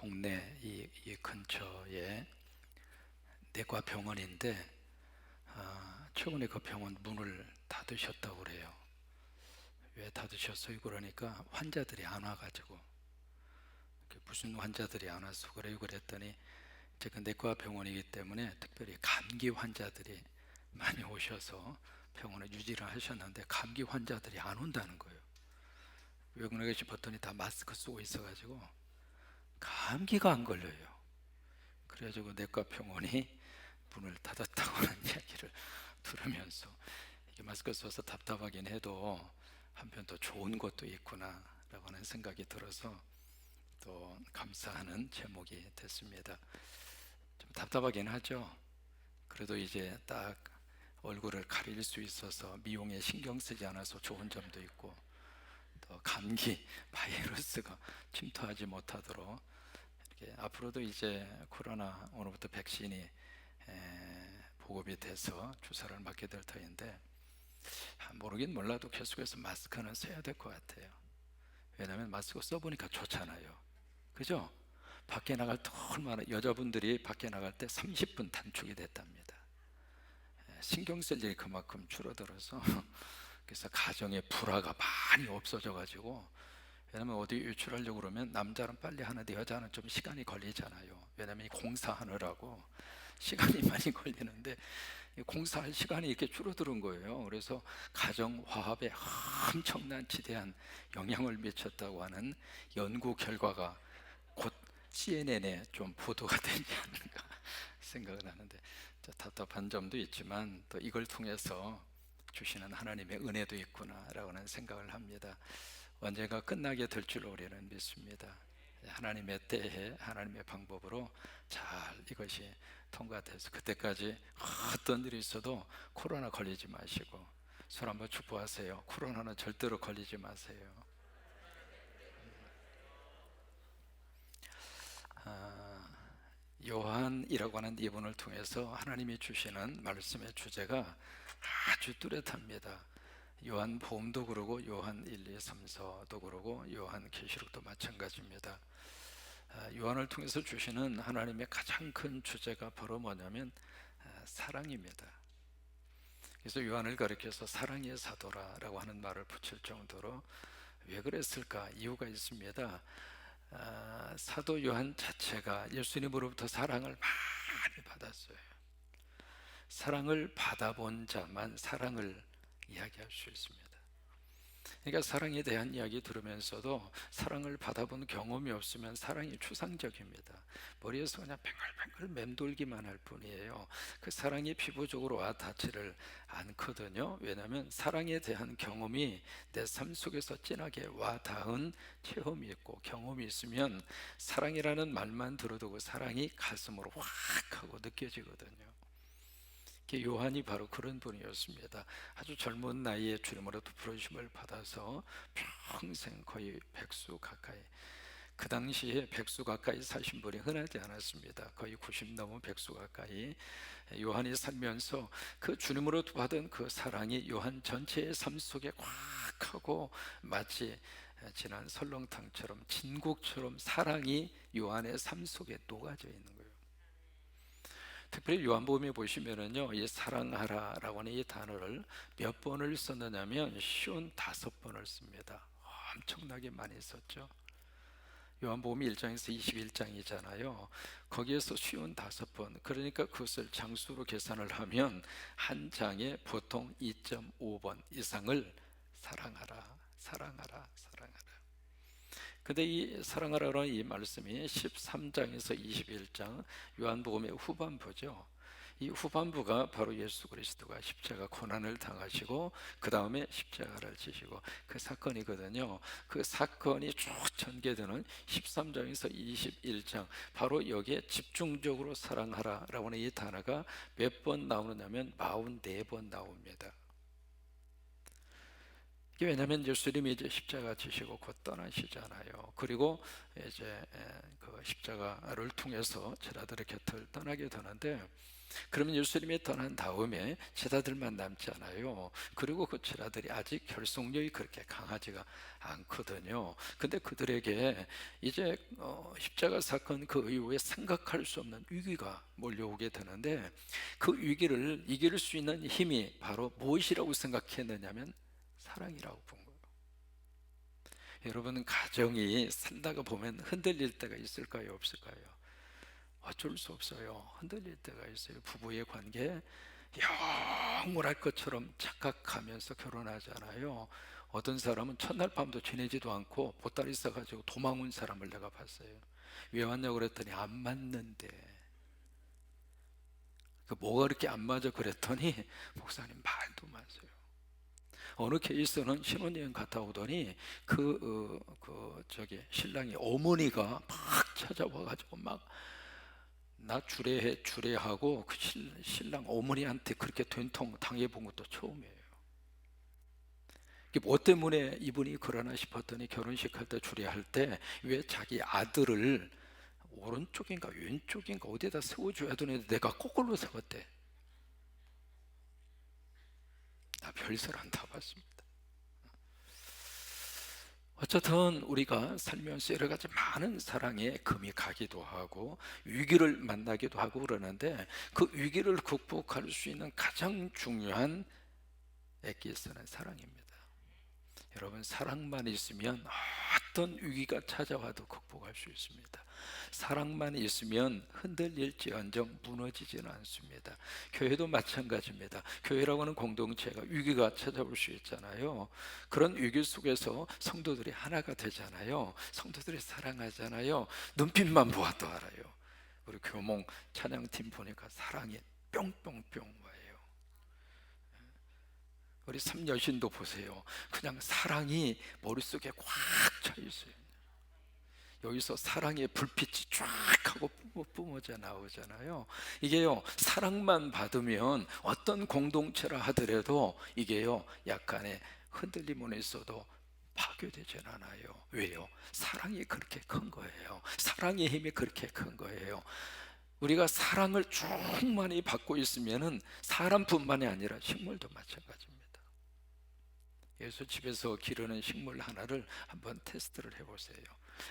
동네 이 근처에 내과 병원인데 최근에 그 병원 문을 닫으셨다고 그래요. 왜 닫으셨어요? 그러니까 환자들이 안 와가지고. 무슨 환자들이 안 와서 그래요? 그랬더니 이제 그 내과 병원이기 때문에 특별히 감기 환자들이 많이 오셔서 병원을 유지를 하셨는데 감기 환자들이 안 온다는 거예요. 왜 그런가 싶었더니 다 마스크 쓰고 있어가지고 감기가 안 걸려요. 그래가지고 내과 병원이 문을 닫았다고 하는 이야기를 들으면서 이게 마스크 써서 답답하긴 해도 한편 더 좋은 것도 있구나 라고 하는 생각이 들어서 또 감사하는 제목이 됐습니다. 좀 답답하긴 하죠. 그래도 이제 딱 얼굴을 가릴 수 있어서 미용에 신경 쓰지 않아서 좋은 점도 있고, 또 감기 바이러스가 침투하지 못하도록 이렇게 앞으로도 이제 코로나 오늘부터 백신이 보급이 돼서 주사를 맞게 될 터인데 모르긴 몰라도 계속해서 마스크는 써야 될 것 같아요. 왜냐하면 마스크 써보니까 좋잖아요. 그죠? 밖에 나갈 때 얼마나 여자분들이 밖에 나갈 때 30분 단축이 됐답니다. 신경 쓸 일이 그만큼 줄어들어서 그래서 가정의 불화가 많이 없어져 가지고, 왜냐면 어디 유출하려고 그러면 남자는 빨리 하는데 여자는 좀 시간이 걸리잖아요. 왜냐면 공사하느라고 시간이 많이 걸리는데 공사할 시간이 이렇게 줄어드는 거예요. 그래서 가정 화합에 엄청난 지대한 영향을 미쳤다고 하는 연구 결과가 곧 CNN에 좀 보도가 되지 않을까 생각을 하는데, 답답한 점도 있지만 또 이걸 통해서 주시는 하나님의 은혜도 있구나라고 하는 생각을 합니다. 언젠가 끝나게 될 줄 우리는 믿습니다. 하나님의 때에 하나님의 방법으로 잘 이것이 통과돼서 그때까지 어떤 일이 있어도 코로나 걸리지 마시고, 손 한번 축복하세요. 코로나는 절대로 걸리지 마세요. 요한이라고 하는 이분을 통해서 하나님이 주시는 말씀의 주제가 아주 뚜렷합니다. 요한복음도 그러고 요한 1, 2, 3, 4도 그러고 요한 계시록도 마찬가지입니다. 요한을 통해서 주시는 하나님의 가장 큰 주제가 바로 뭐냐면 사랑입니다. 그래서 요한을 가리켜서 사랑의 사도라고 하는 말을 붙일 정도로, 왜 그랬을까? 이유가 있습니다. 사도 요한 자체가 예수님으로부터 사랑을 많이 받았어요. 사랑을 받아본 자만 사랑을 이야기할 수 있습니다. 그러니까 사랑에 대한 이야기 들으면서도 사랑을 받아본 경험이 없으면 사랑이 추상적입니다. 머리에서 그냥 뱅글뱅글 맴돌기만 할 뿐이에요. 그 사랑이 피부적으로 와 닿지를 않거든요. 왜냐하면 사랑에 대한 경험이 내 삶 속에서 진하게 와 닿은 체험이 있고 경험이 있으면 사랑이라는 말만 들어도 그 사랑이 가슴으로 확 하고 느껴지거든요. 요한이 바로 그런 분이었습니다. 아주 젊은 나이에 주님으로부터 부르심을 받아서 평생 거의 백수 가까이, 그 당시에 백수 가까이 사신 분이 흔하지 않았습니다. 거의 90 넘은 백수 가까이 요한이 살면서 그 주님으로부터 받은 그 사랑이 요한 전체의 삶 속에 꽉 하고 마치 진한 설렁탕처럼 진국처럼 사랑이 요한의 삶 속에 녹아져 있는 거예요. 특별히 요한복음에 보시면은요, 이 사랑하라라고 하는 이 단어를 몇 번을 썼느냐면 55번을 씁니다. 엄청나게 많이 썼죠. 요한복음 1장에서 21장이잖아요. 거기에서 55번, 그러니까 그것을 장수로 계산을 하면 한 장에 보통 2.5번 이상을 사랑하라, 사랑하라, 사랑하라. 근데 이 사랑하라는 이 말씀이 13장에서 21장 요한복음의 후반부죠. 이 후반부가 바로 예수 그리스도가 십자가 고난을 당하시고 그 다음에 십자가를 지시고 그 사건이거든요. 그 사건이 쭉 전개되는 13장에서 21장, 바로 여기에 집중적으로 사랑하라라고 하는 이 단어가 몇 번 나오느냐면 44번 나옵니다. 왜냐하면 예수님이 이제 십자가 지시고 곧 떠나시잖아요. 그리고 이제 그 십자가를 통해서 제자들의 곁을 떠나게 되는데, 그러면 예수님이 떠난 다음에 제자들만 남지 않아요. 그리고 그 제자들이 아직 결속력이 그렇게 강하지가 않거든요. 근데 그들에게 이제 십자가 사건 그 이후에 생각할 수 없는 위기가 몰려오게 되는데, 그 위기를 이길 수 있는 힘이 바로 무엇이라고 생각했느냐면 사랑이라고 본 거예요. 여러분, 가정이 살다가 보면 흔들릴 때가 있을까요, 없을까요? 어쩔 수 없어요. 흔들릴 때가 있어요. 부부의 관계 영원할 것처럼 착각하면서 결혼하잖아요. 어떤 사람은 첫날 밤도 지내지도 않고 보따리 싸가지고 도망 온 사람을 내가 봤어요. 왜 왔냐고 그랬더니 안 맞는데. 그 뭐가 그렇게 안 맞아 그랬더니 목사님 말도 마세요. 어느 케이스는 신혼여행 갔다 오더니 저기 신랑이 어머니가 막 찾아와가지고 막 나 주례하고 그 신랑 어머니한테 그렇게 된통 당해본 것도 처음이에요. 이게 뭐 때문에 이분이 그러나 싶었더니, 결혼식 할 때 주례할 때 왜 자기 아들을 오른쪽인가 왼쪽인가 어디에다 세워줘야 되는데 내가 거꾸로 세웠대. 나 별설 안 타봤습니다. 어쨌든 우리가 살면서 여러 가지 많은 사랑에 금이 가기도 하고 위기를 만나기도 하고 그러는데, 그 위기를 극복할 수 있는 가장 중요한 액기스는 사랑입니다. 여러분, 사랑만 있으면 어떤 위기가 찾아와도 극복할 수 있습니다. 사랑만 있으면 흔들릴지언정 무너지지는 않습니다. 교회도 마찬가지입니다. 교회라고 하는 공동체가 위기가 찾아올 수 있잖아요. 그런 위기 속에서 성도들이 하나가 되잖아요. 성도들이 사랑하잖아요. 눈빛만 보아도 알아요. 우리 교몽 찬양팀 보니까 사랑이 뿅뿅뿅 와요. 우리 삼여신도 보세요. 그냥 사랑이 머릿속에 꽉 차 있어요. 여기서 사랑의 불빛이 쫙 하고 뿜어져 나오잖아요. 이게요, 사랑만 받으면 어떤 공동체라 하더라도 이게요, 약간의 흔들림은 있어도 파괴되진 않아요. 왜요? 사랑이 그렇게 큰 거예요. 사랑의 힘이 그렇게 큰 거예요. 우리가 사랑을 충만히 받고 있으면은 사람뿐만이 아니라 식물도 마찬가지입니다. 예수 집에서 기르는 식물 하나를 한번 테스트를 해보세요.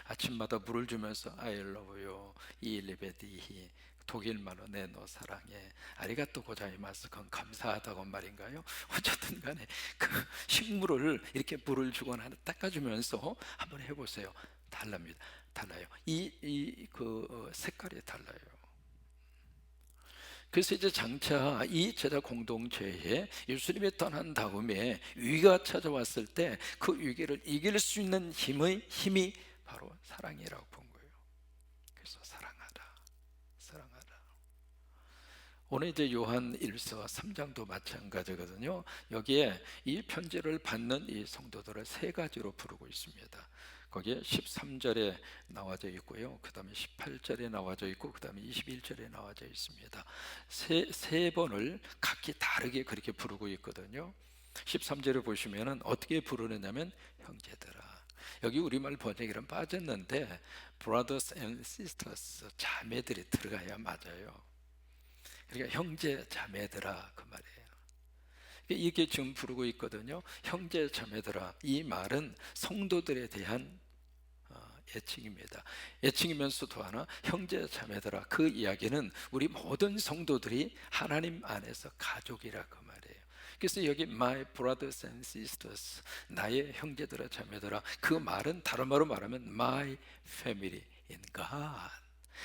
아침마다 물을 주면서 I love you, 이리베디히, 독일말로 내 너 사랑해, 아리가또 고자이마스, 그건 감사하다고 말인가요? 어쨌든 간에 그 식물을 이렇게 물을 주거나 닦아주면서 한번 해보세요. 달랍니다. 달라요. 색깔이 달라요. 그래서 이제 장차 이 제자 공동체에 예수님이 떠난 다음에 위기가 찾아왔을 때 그 위기를 이길 수 있는 힘이 바로 사랑이라고 본 거예요. 그래서 사랑하라, 사랑하라. 오늘 이제 요한 1서 3장도 마찬가지거든요. 여기에 이 편지를 받는 이 성도들을 세 가지로 부르고 있습니다. 거기에 13절에 나와져 있고요, 그 다음에 18절에 나와져 있고, 그 다음에 21절에 나와져 있습니다. 세 번을 각기 다르게 그렇게 부르고 있거든요. 13절에 보시면은 어떻게 부르느냐면 형제들아. 여기 우리말 번역이랑 빠졌는데 brothers and sisters, 자매들이 들어가야 맞아요. 그러니까 형제 자매들아, 그 말이에요. 이게 지금 부르고 있거든요. 형제 자매들아. 이 말은 성도들에 대한 애칭입니다. 애칭이면서도 하나 형제 자매들아, 그 이야기는 우리 모든 성도들이 하나님 안에서 가족이라 그 말이에요. 그래서 여기 my brothers and sisters, 나의 형제들아 자매들아, 그 말은 다른 말로 말하면 my family in God,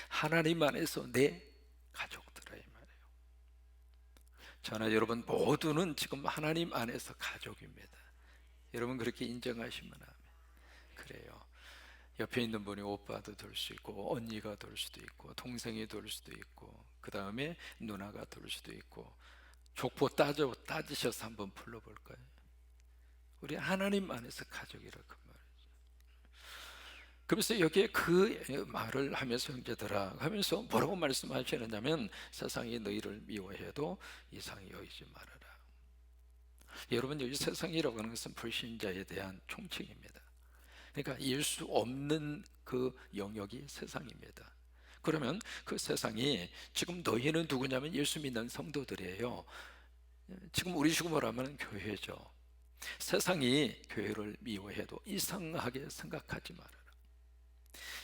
하나님 안에서 내 가족들아, 이 말이에요. 저나 여러분 모두는 지금 하나님 안에서 가족입니다. 여러분 그렇게 인정하시면 하면 그래요. 옆에 있는 분이 오빠도 될 수 있고, 언니가 될 수도 있고, 동생이 될 수도 있고, 그 다음에 누나가 될 수도 있고, 족보 따지셔서 한번 불러볼까요? 우리 하나님 안에서 가족이라 그 말이죠. 그래서 여기에 그 말을 하면서 형제들아 하면서 뭐라고 말씀하시느냐면, 세상이 너희를 미워해도 이상히 여기지 말아라. 여러분, 여기 세상이라고 하는 것은 불신자에 대한 총칭입니다. 그러니까 일 수 없는 그 영역이 세상입니다. 그러면 그 세상이 지금 너희는 누구냐면 예수 믿는 성도들이에요. 지금 우리 식으로 말하면 교회죠. 세상이 교회를 미워해도 이상하게 생각하지 말아라.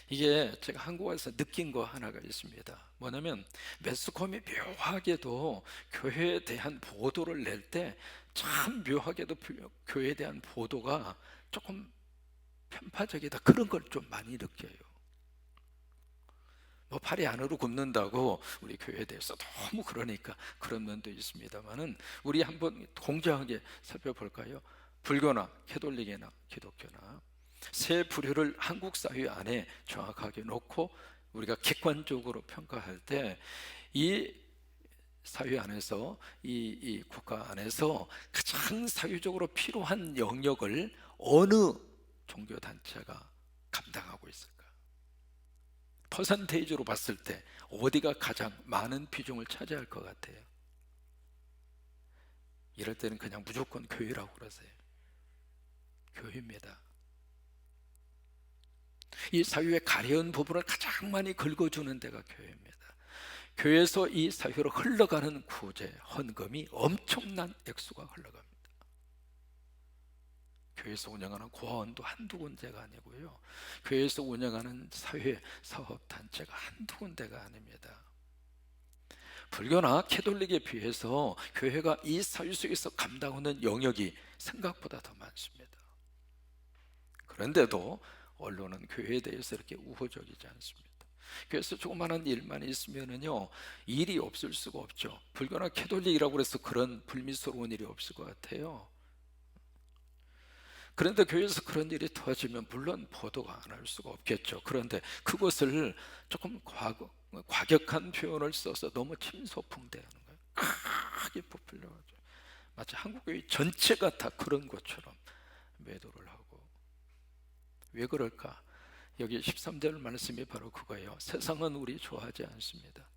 이게 제가 한국 와서 느낀 거 하나가 있습니다. 뭐냐면 매스컴이 묘하게도 교회에 대한 보도를 낼 때 참 묘하게도 교회에 대한 보도가 조금 편파적이다, 그런 걸 좀 많이 느껴요. 뭐 팔이 안으로 굽는다고 우리 교회에 대해서 너무 그러니까 그런 면도 있습니다만은, 우리 한번 공정하게 살펴볼까요? 불교나 캐톨릭이나 기독교나 세 부류를 한국 사회 안에 정확하게 놓고 우리가 객관적으로 평가할 때 이 사회 안에서 이 국가 안에서 가장 사회적으로 필요한 영역을 어느 종교 단체가 감당하고 있을까? 퍼센테이지로 봤을 때 어디가 가장 많은 비중을 차지할 것 같아요? 이럴 때는 그냥 무조건 교회라고 그러세요. 교회입니다. 이 사회의 가려운 부분을 가장 많이 긁어주는 데가 교회입니다. 교회에서 이 사회로 흘러가는 구제, 헌금이 엄청난 액수가 흘러갑니다. 교회에서 운영하는 고아원도 한두 군데가 아니고요, 교회에서 운영하는 사회 사업단체가 한두 군데가 아닙니다. 불교나 캐톨릭에 비해서 교회가 이 사회 속에서 감당하는 영역이 생각보다 더 많습니다. 그런데도 언론은 교회에 대해서 이렇게 우호적이지 않습니다. 그래서 조그마한 일만 있으면은요, 일이 없을 수가 없죠. 불교나 캐톨릭이라고 해서 그런 불미스러운 일이 없을 것 같아요. 그런데 교회에서 그런 일이 터지면 물론 보도가 안 할 수가 없겠죠. 그런데 그것을 조금 과격한 표현을 써서 너무 침소풍대하는 거예요. 크게 부풀려가지고 마치 한국교회 전체가 다 그런 것처럼 매도를 하고. 왜 그럴까? 여기 13절 말씀이 바로 그거예요. 세상은 우리 좋아하지 않습니다.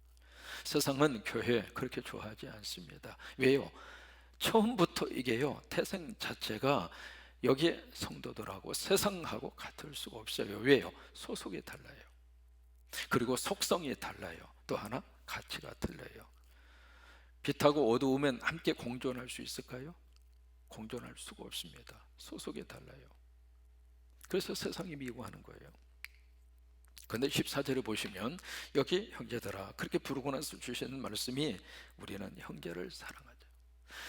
세상은 교회 그렇게 좋아하지 않습니다. 왜요? 처음부터 이게요, 태생 자체가 여기에 성도들하고 세상하고 같을 수가 없어요. 왜요? 소속이 달라요. 그리고 속성이 달라요. 또 하나 가치가 틀려요. 빛하고 어두우면 함께 공존할 수 있을까요? 공존할 수가 없습니다. 소속이 달라요. 그래서 세상이 미워하는 거예요. 그런데 14절에 보시면 여기 형제들아 그렇게 부르고 나서 주시는 말씀이 우리는 형제를 사랑하자.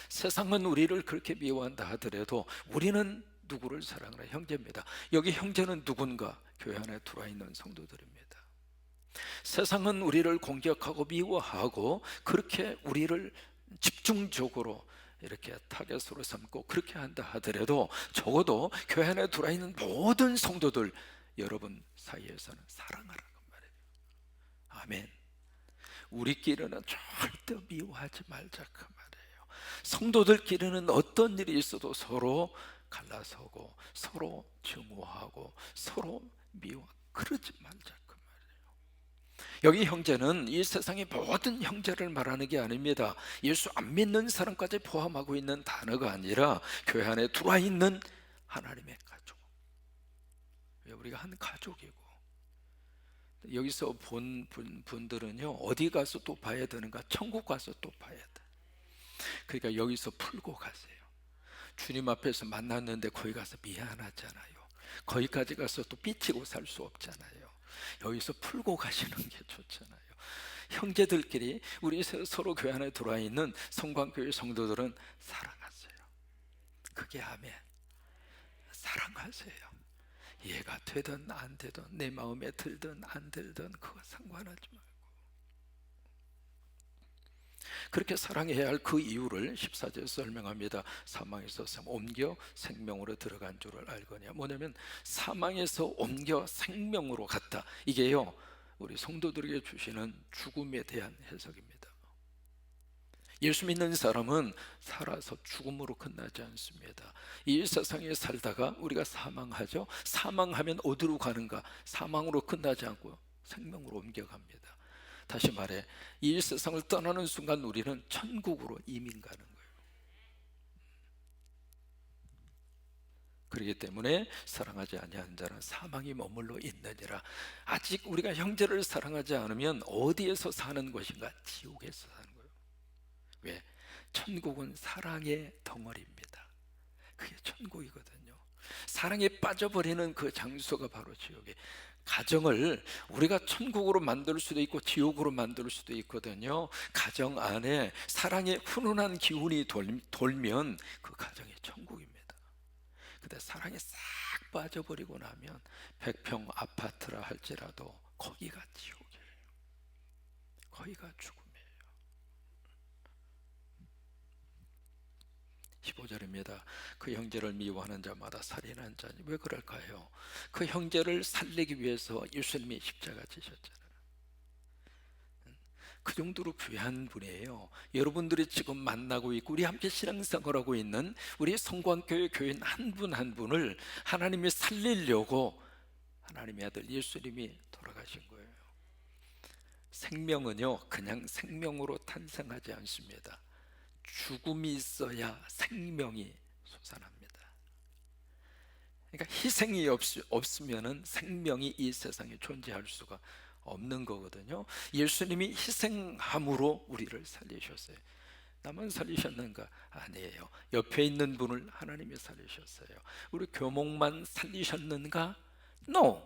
세상은 우리를 그렇게 미워한다 하더라도 우리는 누구를 사랑하라? 형제입니다. 여기 형제는 누군가? 교회 안에 들어와 있는 성도들입니다. 세상은 우리를 공격하고 미워하고 그렇게 우리를 집중적으로 이렇게 타겟으로 삼고 그렇게 한다 하더라도 적어도 교회 안에 들어와 있는 모든 성도들 여러분 사이에서는 사랑하라고 말해요. 아멘. 우리끼리는 절대 미워하지 말자 그 말이에요. 성도들끼리는 어떤 일이 있어도 서로 갈라서고 서로 증오하고 서로 미워 그러지 말자 그 말이에요. 여기 형제는 이 세상의 모든 형제를 말하는 게 아닙니다. 예수 안 믿는 사람까지 포함하고 있는 단어가 아니라 교회 안에 들어와 있는 하나님의 가족. 우리가 한 가족이고, 여기서 본 분들은요 어디 가서 또 봐야 되는가? 천국 가서 또 봐야 돼. 그러니까 여기서 풀고 가세요. 주님 앞에서 만났는데 거기 가서 미안하잖아요. 거기까지 가서 또 삐치고 살 수 없잖아요. 여기서 풀고 가시는 게 좋잖아요. 형제들끼리 우리 서로 교회 안에 들어와 있는 성광교회 성도들은 사랑하세요. 그게 아멘. 사랑하세요. 이해가 되든 안 되든 내 마음에 들든 안 들든 그거 상관하지 말고 그렇게 사랑해야 할 그 이유를 14절에서 설명합니다. 사망에서 옮겨 생명으로 들어간 줄을 알거냐. 뭐냐면 사망에서 옮겨 생명으로 갔다. 이게요 우리 성도들에게 주시는 죽음에 대한 해석입니다. 예수 믿는 사람은 살아서 죽음으로 끝나지 않습니다. 이 세상에 살다가 우리가 사망하죠. 사망하면 어디로 가는가? 사망으로 끝나지 않고 생명으로 옮겨갑니다. 다시 말해 이 세상을 떠나는 순간 우리는 천국으로 이민 가는 거예요. 그렇기 때문에 사랑하지 아니하는 자는 사망이 머물러 있느니라. 아직 우리가 형제를 사랑하지 않으면 어디에서 사는 것인가? 지옥에서 사는 거예요. 왜? 천국은 사랑의 덩어리입니다. 그게 천국이거든요. 사랑에 빠져버리는 그 장소가 바로 지옥이에요. 가정을 우리가 천국으로 만들 수도 있고 지옥으로 만들 수도 있거든요. 가정 안에 사랑의 훈훈한 기운이 돌면 그 가정이 천국입니다. 근데 사랑에 싹 빠져버리고 나면 100평 아파트라 할지라도 거기가 지옥이에요. 거기가 죽음이에요. 15절입니다. 그 형제를 미워하는 자마다 살인한 자니. 왜 그럴까요? 그 형제를 살리기 위해서 예수님이 십자가 지셨잖아요. 그 정도로 귀한 분이에요. 여러분들이 지금 만나고 있고 우리 함께 신앙생활하고 있는 우리 성광교회 교인 한 분 한 분을 하나님이 살리려고 하나님의 아들 예수님이 돌아가신 거예요. 생명은요, 그냥 생명으로 탄생하지 않습니다. 죽음이 있어야 생명이 솟아납니다. 그러니까 희생이 없으면 생명이 이 세상에 존재할 수가 없는 거거든요. 예수님이 희생함으로 우리를 살리셨어요. 나만 살리셨는가? 아니에요. 옆에 있는 분을 하나님이 살리셨어요. 우리 교목만 살리셨는가? No!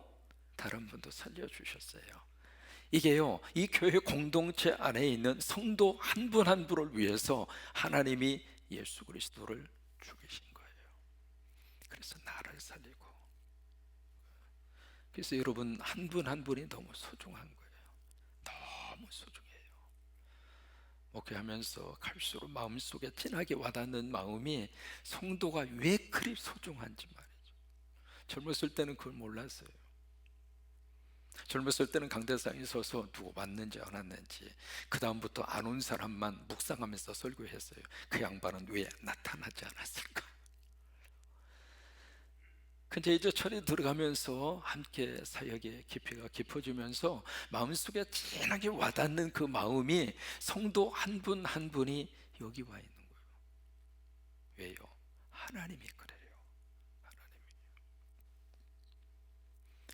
다른 분도 살려주셨어요. 이게요, 이 교회 공동체 안에 있는 성도 한 분 한 분을 위해서 하나님이 예수 그리스도를 죽이신 거예요. 그래서 나를 살리고. 그래서 여러분 한 분 한 분이 너무 소중한 거예요. 너무 소중해요. 목회하면서 갈수록 마음속에 진하게 와닿는 마음이 성도가 왜 그리 소중한지 말이죠. 젊었을 때는 그걸 몰랐어요. 젊었을 때는 강대상에 서서 누구 왔는지 안 왔는지, 그 다음부터 안 온 사람만 묵상하면서 설교했어요. 그 양반은 왜 나타나지 않았을까? 근데 이제 철이 들어가면서 함께 사역의 깊이가 깊어지면서 마음속에 진하게 와닿는 그 마음이 성도 한 분 한 분이 여기 와 있는 거예요. 왜요? 하나님이 그래요.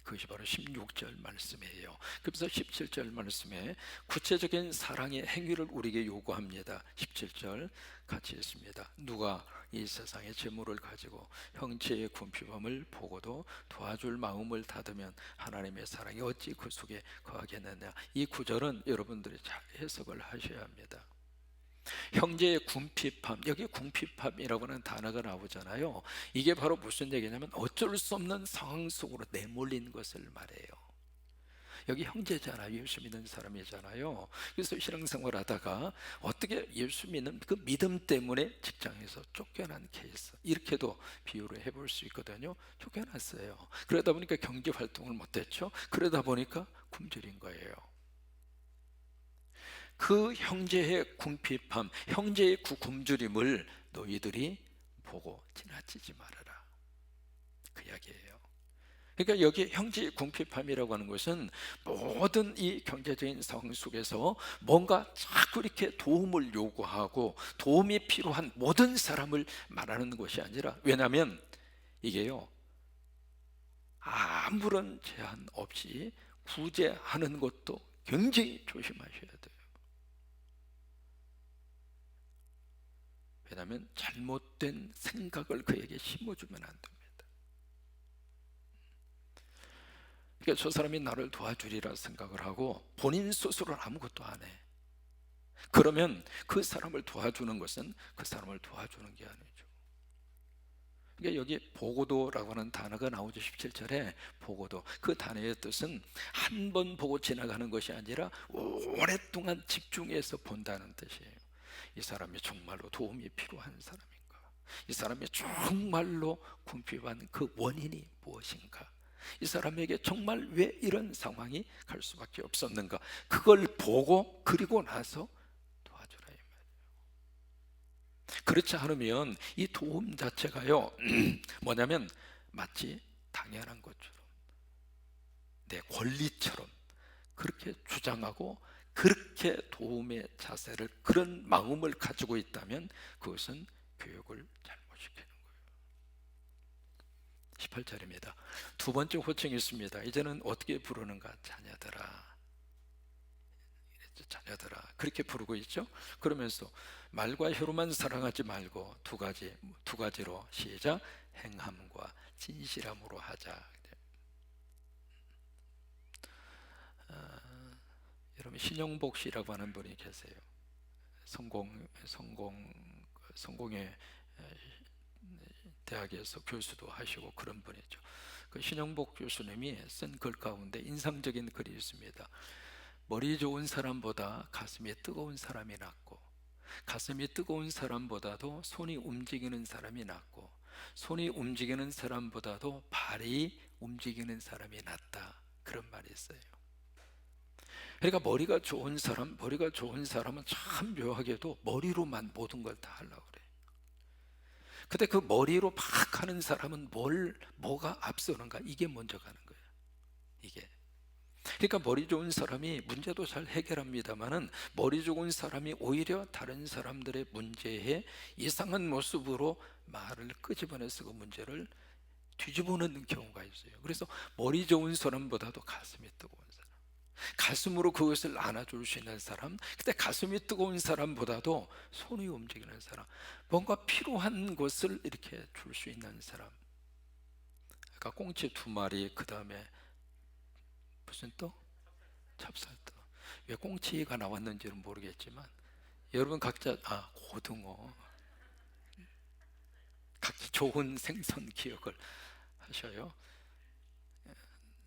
그것이 바로 16절 말씀이에요. 그래서 17절 말씀에 구체적인 사랑의 행위를 우리에게 요구합니다. 17절 같이 읽습니다. 누가 이 세상의 재물을 가지고 형제의 궁핍함을 보고도 도와줄 마음을 닫으면 하나님의 사랑이 어찌 그 속에 거하겠느냐. 이 구절은 여러분들이 잘 해석을 하셔야 합니다. 형제의 궁핍함, 여기 궁핍함이라고 하는 단어가 나오잖아요. 이게 바로 무슨 얘기냐면 어쩔 수 없는 상황 속으로 내몰린 것을 말해요. 여기 형제잖아요. 예수 믿는 사람이잖아요. 그래서 신앙생활 하다가 어떻게 예수 믿는 그 믿음 때문에 직장에서 쫓겨난 케이스, 이렇게도 비유를 해볼 수 있거든요. 쫓겨났어요. 그러다 보니까 경제활동을 못했죠. 그러다 보니까 굶주린 거예요. 그 형제의 궁핍함, 형제의 그 굶주림을 너희들이 보고 지나치지 말아라, 그 이야기예요. 그러니까 여기 형제의 궁핍함이라고 하는 것은 모든 이 경제적인 상황 속에서 뭔가 자꾸 이렇게 도움을 요구하고 도움이 필요한 모든 사람을 말하는 것이 아니라, 왜냐하면 이게요, 아무런 제한 없이 구제하는 것도 굉장히 조심하셔야 돼요. 왜냐하면 잘못된 생각을 그에게 심어주면 안 됩니다. 그러니까 저 사람이 나를 도와주리라 생각을 하고 본인 스스로는 아무것도 안 해. 그러면 그 사람을 도와주는 것은 그 사람을 도와주는 게 아니죠. 그러니까 여기 보고도라고 하는 단어가 나오죠. 17절에 보고도, 그 단어의 뜻은 한 번 보고 지나가는 것이 아니라 오랫동안 집중해서 본다는 뜻이에요. 이 사람이 정말로 도움이 필요한 사람인가? 이 사람이 정말로 궁핍한 그 원인이 무엇인가? 이 사람에게 정말 왜 이런 상황이 갈 수밖에 없었는가? 그걸 보고 그리고 나서 도와주라 이 말이에요. 그렇지 않으면 이 도움 자체가요 뭐냐면 마치 당연한 것처럼, 내 권리처럼 그렇게 주장하고, 그렇게 도움의 자세를, 그런 마음을 가지고 있다면 그것은 교육을 잘못시키는 거예요. 18절입니다. 두 번째 호칭이 있습니다. 이제는 어떻게 부르는가? 자녀들아, 자녀들아, 그렇게 부르고 있죠. 그러면서 말과 혀로만 사랑하지 말고 두 가지로 시작. 행함과 진실함으로 하자. 여러분, 신영복 씨라고 하는 분이 계세요. 성공의 대학에서 교수도 하시고 그런 분이죠. 그 신영복 교수님이 쓴 글 가운데 인상적인 글이 있습니다. 머리 좋은 사람보다 가슴이 뜨거운 사람이 낫고, 가슴이 뜨거운 사람보다도 손이 움직이는 사람이 낫고, 손이 움직이는 사람보다도 발이 움직이는 사람이 낫다, 그런 말이 있어요. 그러니까 머리가 좋은 사람은 참 묘하게도 머리로만 모든 걸 다 하려고 그래요. 근데 그 머리로 막 하는 사람은 뭐가 앞서는가? 이게 먼저 가는 거예요. 이게. 그러니까 머리 좋은 사람이 문제도 잘 해결합니다만은, 머리 좋은 사람이 오히려 다른 사람들의 문제에 이상한 모습으로 말을 끄집어내서 그 문제를 뒤집어놓는 경우가 있어요. 그래서 머리 좋은 사람보다도 가슴이 뜨거운 사람, 가슴으로 그것을 안아줄 수 있는 사람, 근데 가슴이 뜨거운 사람보다도 손이 움직이는 사람, 뭔가 필요한 것을 이렇게 줄 수 있는 사람. 그러니까 꽁치 2마리, 그 다음에 무슨 또? 찹쌀떡. 왜 꽁치가 나왔는지는 모르겠지만 여러분 각자 고등어, 각자 좋은 생선 기억을 하셔요.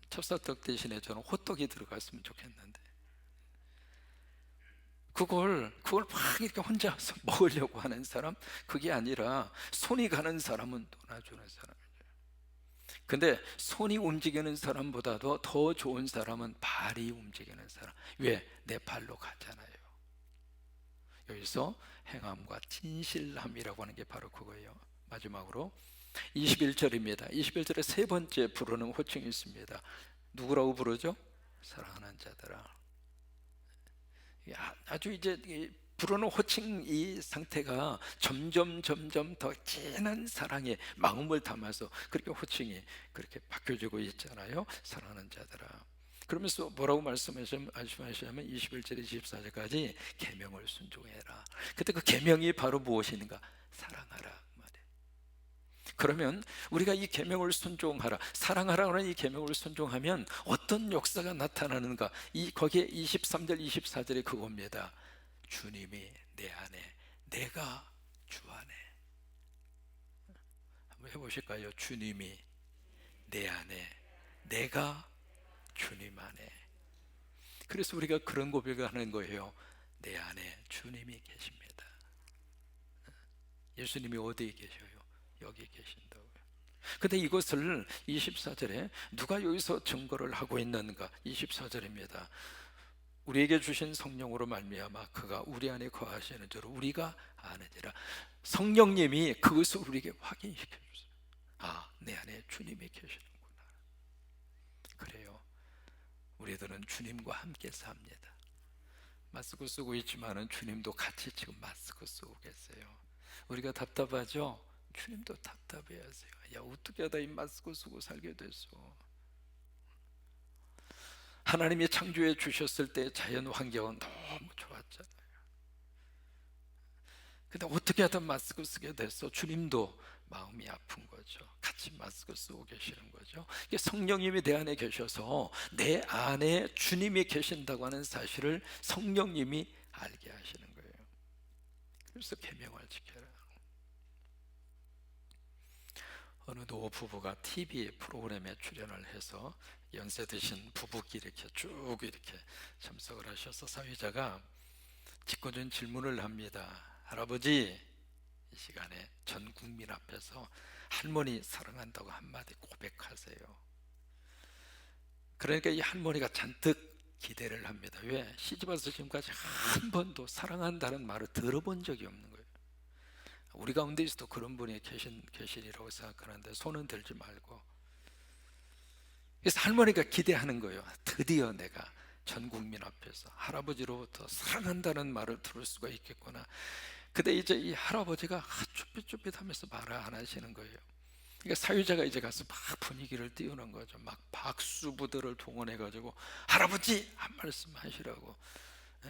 찹쌀떡 대신에 저는 호떡이 들어갔으면 좋겠는데, 그걸 막 이렇게 혼자서 먹으려고 하는 사람, 그게 아니라 손이 가는 사람은 도와주는 사람이죠. 근데 손이 움직이는 사람보다도 더 좋은 사람은 발이 움직이는 사람. 왜? 내 발로 가잖아요. 여기서 행함과 진실함이라고 하는 게 바로 그거예요. 마지막으로 21절입니다. 21절에 세 번째 부르는 호칭이 있습니다. 누구라고 부르죠? 사랑하는 자들아. 아주 이제 부르는 호칭, 이 상태가 점점 더 진한 사랑의 마음을 담아서 그렇게 호칭이 그렇게 바뀌어지고 있잖아요. 사랑하는 자들아. 그러면서 뭐라고 말씀하시냐면 21절 24절까지 계명을 순종해라. 그때 그 계명이 바로 무엇인가? 사랑하라 말이에요. 그러면 우리가 이 계명을 순종하라, 사랑하라는 이 계명을 순종하면 어떤 역사가 나타나는가? 거기에 23절 24절에 그겁니다. 주님이 내 안에, 내가 주 안에. 한번 해보실까요? 주님이 내 안에, 내가 주님 안에. 그래서 우리가 그런 고백을 하는 거예요. 내 안에 주님이 계십니다. 예수님이 어디에 계셔요? 여기 계신다고요. 근데 이것을 24절에 누가 여기서 증거를 하고 있는가? 24절입니다. 우리에게 주신 성령으로 말미암아 그가 우리 안에 거하시는 줄 우리가 아느니라. 성령님이 그것을 우리에게 확인시켜 주세요. 내 안에 주님이 계시는구나. 그래요. 우리들은 주님과 함께 삽니다. 마스크 쓰고 있지만은 주님도 같이 지금 마스크 쓰고 계세요. 우리가 답답하죠? 주님도 답답해하세요. 야, 어떻게 하다 이 마스크 쓰고 살게 됐어? 하나님이 창조해 주셨을 때 자연 환경은 너무 좋았잖아요. 근데 어떻게 하다 마스크 쓰게 됐어? 주님도 마음이 아픈 거죠. 같이 마스크 쓰고 계시는 거죠. 이게 성령님이 내 안에 계셔서 내 안에 주님이 계신다고 하는 사실을 성령님이 알게 하시는 거예요. 그래서 계명을 지켜라. 어느 노 부부가 TV 프로그램에 출연을 해서 연세 드신 부부끼리 이렇게 쭉 이렇게 참석을 하셔서 사회자가 짓궂은 질문을 합니다. 할아버지, 이 시간에 전 국민 앞에서 할머니 사랑한다고 한마디 고백하세요. 그러니까 이 할머니가 잔뜩 기대를 합니다. 왜? 시집와서 지금까지 한 번도 사랑한다는 말을 들어본 적이 없는 거예요. 우리 가운데에서도 그런 분이 계시리라고 생각하는데 손은 들지 말고. 그래서 할머니가 기대하는 거예요. 드디어 내가 전 국민 앞에서 할아버지로부터 사랑한다는 말을 들을 수가 있겠구나. 근데 이제 이 할아버지가 쭈삣쭈삣하면서 말을 안 하시는 거예요. 그러니까 사유자가 이제 가서 막 분위기를 띄우는 거죠. 막 박수부들을 동원해 가지고 할아버지 한 말씀 하시라고,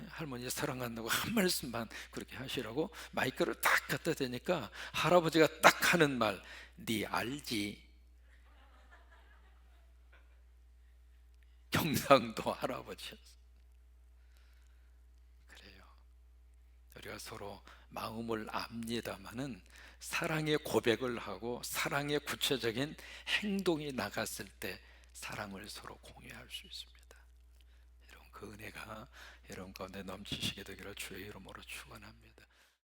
할머니 사랑한다고 한 말씀만 그렇게 하시라고 마이크를 딱 갖다 대니까 할아버지가 딱 하는 말, 네 알지? 경상도 할아버지였어. 그래요. 우리가 서로 마음을 압니다마는 사랑의 고백을 하고 사랑의 구체적인 행동이 나갔을 때 사랑을 서로 공유할 수 있습니다. 여러분, 그 은혜가 여러분 가운데 넘치시게 되기를 주의 이름으로 축원합니다.